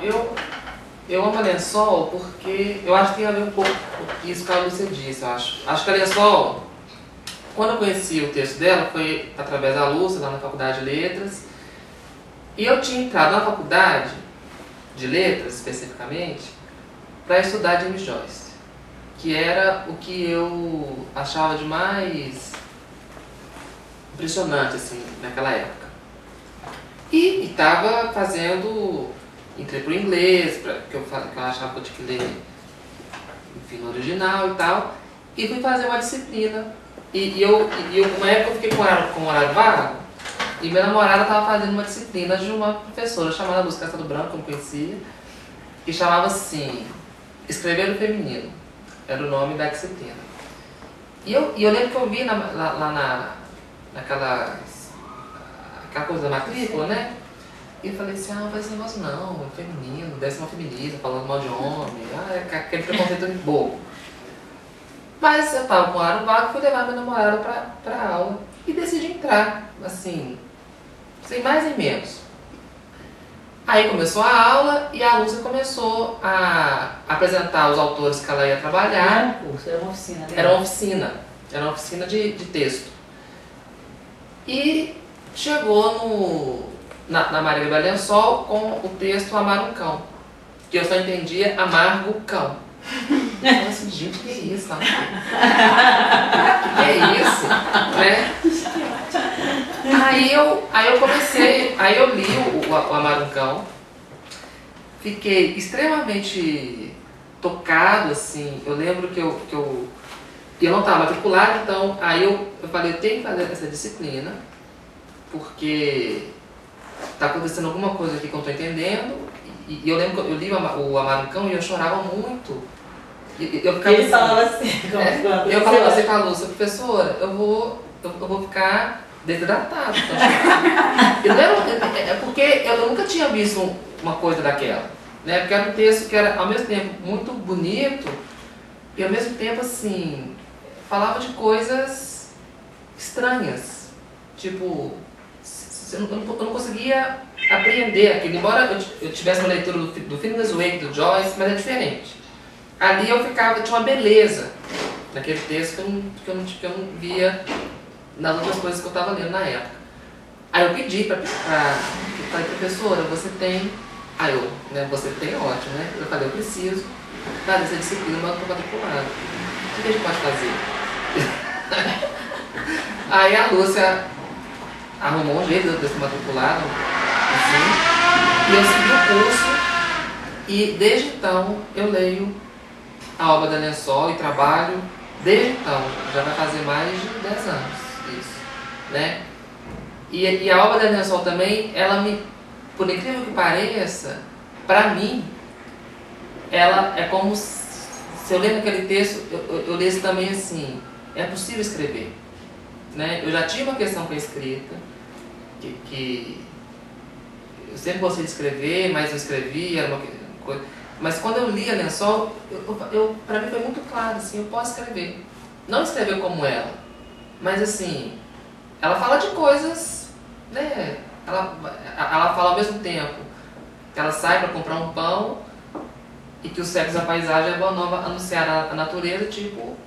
eu amo a Lençol porque eu acho que tem a ver um pouco com isso que a Lúcia disse, eu acho. Acho que a Lençol, quando eu conheci o texto dela, foi através da Lúcia, lá na Faculdade de Letras. E eu tinha entrado na Faculdade de Letras, especificamente, para estudar James Joyce, que era o que eu achava de mais impressionante, assim, naquela época. E estava fazendo, entrei para o inglês, que eu achava que eu tinha que ler, enfim, no original e tal, e fui fazer uma disciplina. Uma época eu fiquei com horário vago, e minha namorada estava fazendo uma disciplina de uma professora chamada Luz Castelo Branco, que eu não conhecia, e chamava assim, Escrever no Feminino, era o nome da disciplina. E eu lembro que eu vi naquela coisa da matrícula, né? E eu falei assim, não faz esse negócio não, é feminino, deve ser uma feminista, falando mal de homem, é aquele preconceito de bobo. Mas eu tava com horário vago, fui levar minha namorada pra aula e decidi entrar, assim, sem mais nem menos. Aí começou a aula e a Lúcia começou a apresentar os autores que ela ia trabalhar. Era um curso, era uma oficina, né? Era uma oficina de texto. E chegou na Maria Gabriela Lençol com o texto Amar um Cão, que eu só entendia Amargo Cão. Eu falei assim, gente, que é isso? Que é isso? Né? Aí eu comecei, aí eu li o Amar um Cão, fiquei extremamente tocado, assim. Eu lembro que eu não estava matriculado, então aí eu falei, eu tenho que fazer essa disciplina, porque está acontecendo alguma coisa aqui que eu não estou entendendo. E eu lembro que eu li o Amar um Cão e eu chorava muito. Eu ficava Ele falava assim, eu falava assim com a Lúcia, professora, eu vou ficar desidratado. É porque eu nunca tinha visto uma coisa daquela, né? Porque era um texto que era ao mesmo tempo muito bonito e ao mesmo tempo assim, falava de coisas estranhas. Tipo, eu não conseguia apreender aquilo, embora eu tivesse uma leitura do Finnegan's Wake, do Joyce, mas é diferente. Ali eu tinha uma beleza naquele texto que eu não via nas outras coisas que eu estava lendo na época. Aí eu pedi para falei, professora, você tem... Aí eu, né, você tem, ótimo, né? Eu falei, eu preciso fazer essa disciplina, mas eu estou matriculado. O que a gente pode fazer? Aí a Lúcia arrumou um jeito de eu ser matriculado, assim, e eu segui o curso, e desde então eu leio a obra da Lençol e trabalho desde então, já vai fazer mais de 10 anos isso, né? E a obra da Lençol também, ela por incrível que pareça, para mim, ela é como se eu ler aquele texto, eu lesse também assim, é possível escrever, né? Eu já tive uma questão com a escrita, que eu sempre gostei de escrever, mas eu escrevi, era uma coisa... Mas quando eu li a Lençol, para mim foi muito claro, assim, eu posso escrever. Não escrever como ela, mas assim, ela fala de coisas, né? Ela fala ao mesmo tempo que ela sai para comprar um pão e que o sexo da paisagem é boa nova anunciar a natureza, tipo,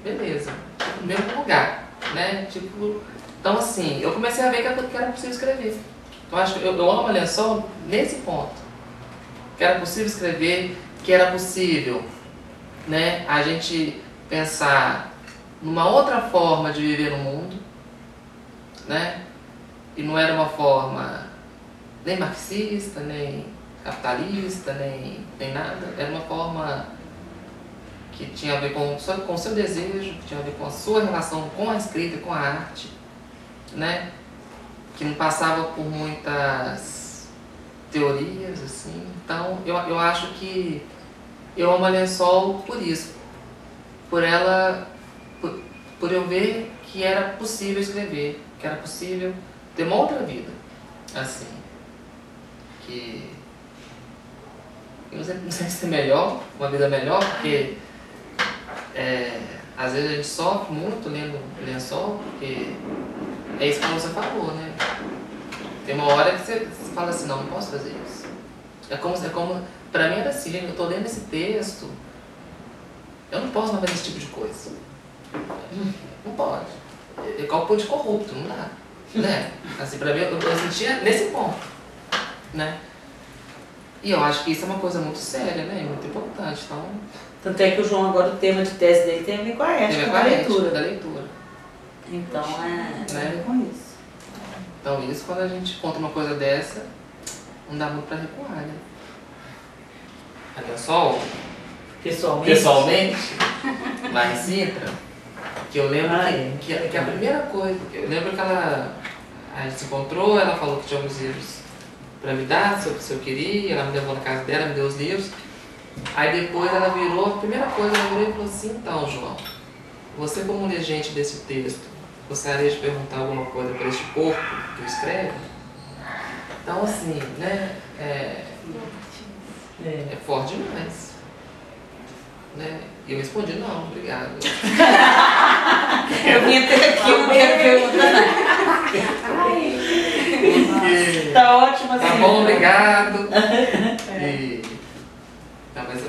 beleza, tipo, no mesmo lugar, né? Tipo, então assim, eu comecei a ver que era possível escrever. Eu acho que eu amo a Lençol nesse ponto. Que era possível escrever, que era possível, né, a gente pensar numa outra forma de viver no mundo, né, e não era uma forma nem marxista, nem capitalista, nem nada, era uma forma que tinha a ver com o seu desejo, que tinha a ver com a sua relação com a escrita e com a arte, né, que não passava por muitas teorias, assim. Então eu acho que eu amo a Lençol por isso, por eu ver que era possível escrever, que era possível ter uma outra vida, assim, que eu não sei se é melhor, uma vida melhor, porque às vezes a gente sofre muito lendo Lençol, porque é isso que você falou, né? Tem uma hora que você fala assim, não posso fazer isso. pra mim era assim, gente, eu tô lendo esse texto, eu não posso mais fazer esse tipo de coisa. Não pode. É igual pôr de corrupto, não dá. Né? Assim, pra mim, eu sentia nesse ponto. Né? E eu acho que isso é uma coisa muito séria, né? Muito importante. Então, tanto é que o João agora, o tema de tese dele tem a ver com a ética da leitura. Da leitura. Então, tem a ver com isso. Então, isso, quando a gente conta uma coisa dessa, não dá muito pra recuar, né? Olha só, pessoalmente, lá em Sintra, que eu lembro que a primeira coisa, eu lembro que a gente se encontrou, ela falou que tinha alguns livros pra me dar, se eu queria, ela me levou na casa dela, me deu os livros. Aí depois ela virou, a primeira coisa, ela virou e falou assim: então, João, você como legente desse texto, gostaria de perguntar alguma coisa para este corpo que escreve? Então, assim, né, é forte demais. Né? E eu respondi: não, obrigado. Eu vim até aqui, não quero perguntar nada. Tá ótimo assim. Tá bom, obrigado. Mas,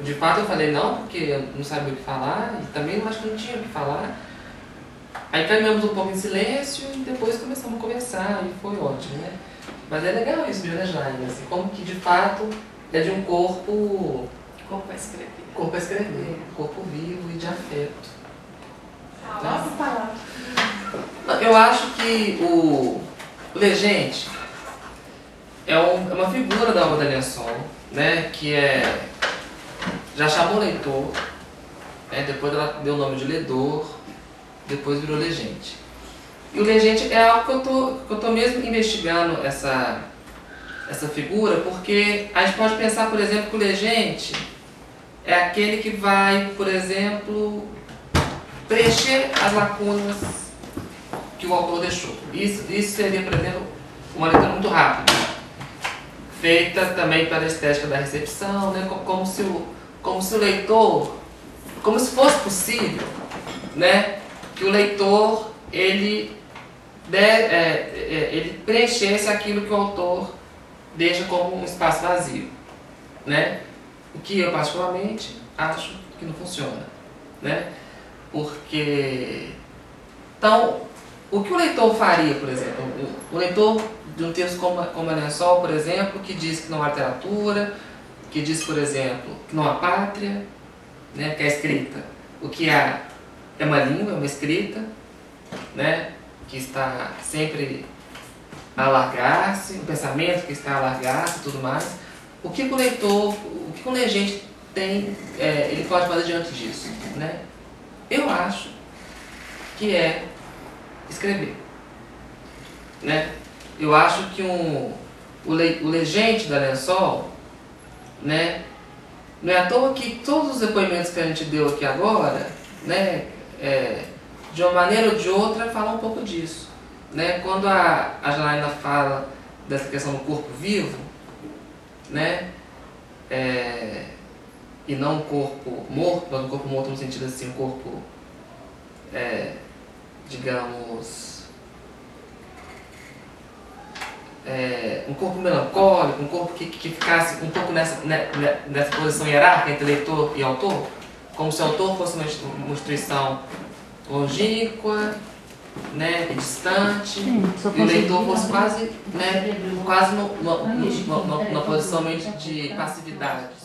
de fato eu falei não, porque eu não sabia o que falar e também eu acho que não tinha o que falar. Aí caminhamos um pouco em silêncio e depois começamos a conversar e foi ótimo, né? Mas é legal isso, viu, né, Janaína? Assim, como que de fato é de um corpo... Corpo a escrever. Corpo a escrever, corpo vivo e de afeto. Nossa palavra. Eu acho que o legente é uma figura da obra da Lençol, né, que já chamou leitor, né, depois ela deu o nome de ledor, depois virou legente. E o legente é algo que eu tô mesmo investigando essa figura, porque a gente pode pensar, por exemplo, que o legente é aquele que vai, por exemplo, preencher as lacunas que o autor deixou. Isso seria, por exemplo, uma leitura muito rápida, feita também pela estética da recepção, né? como se o leitor, como se fosse possível, né? Que o leitor ele preenchesse aquilo que o autor deixa como um espaço vazio, né? O que eu particularmente acho que não funciona, né? Porque então, o que o leitor faria, por exemplo, o leitor de um texto como a Lençol, por exemplo, que diz que não há literatura, que diz, por exemplo, que não há pátria, né, que é escrita. O que há é uma língua, é uma escrita, né, que está sempre a alargar-se, um pensamento que está a alargar-se e tudo mais. O que o leitor, o que o legente tem, ele pode fazer diante disso, né? Eu acho que é escrever, né? Eu acho que o legente da Lençol, né, não é à toa que todos os depoimentos que a gente deu aqui agora, né, de uma maneira ou de outra falam um pouco disso, né? Quando a Janaína fala dessa questão do corpo vivo, né, e não um corpo morto, mas um corpo morto no sentido assim, um corpo, digamos, um corpo melancólico, um corpo que ficasse um pouco nessa posição hierárquica entre leitor e autor, como se o autor fosse uma instituição longínqua, né, e distante, e o leitor fosse quase, né, quase numa posição meio de passividade.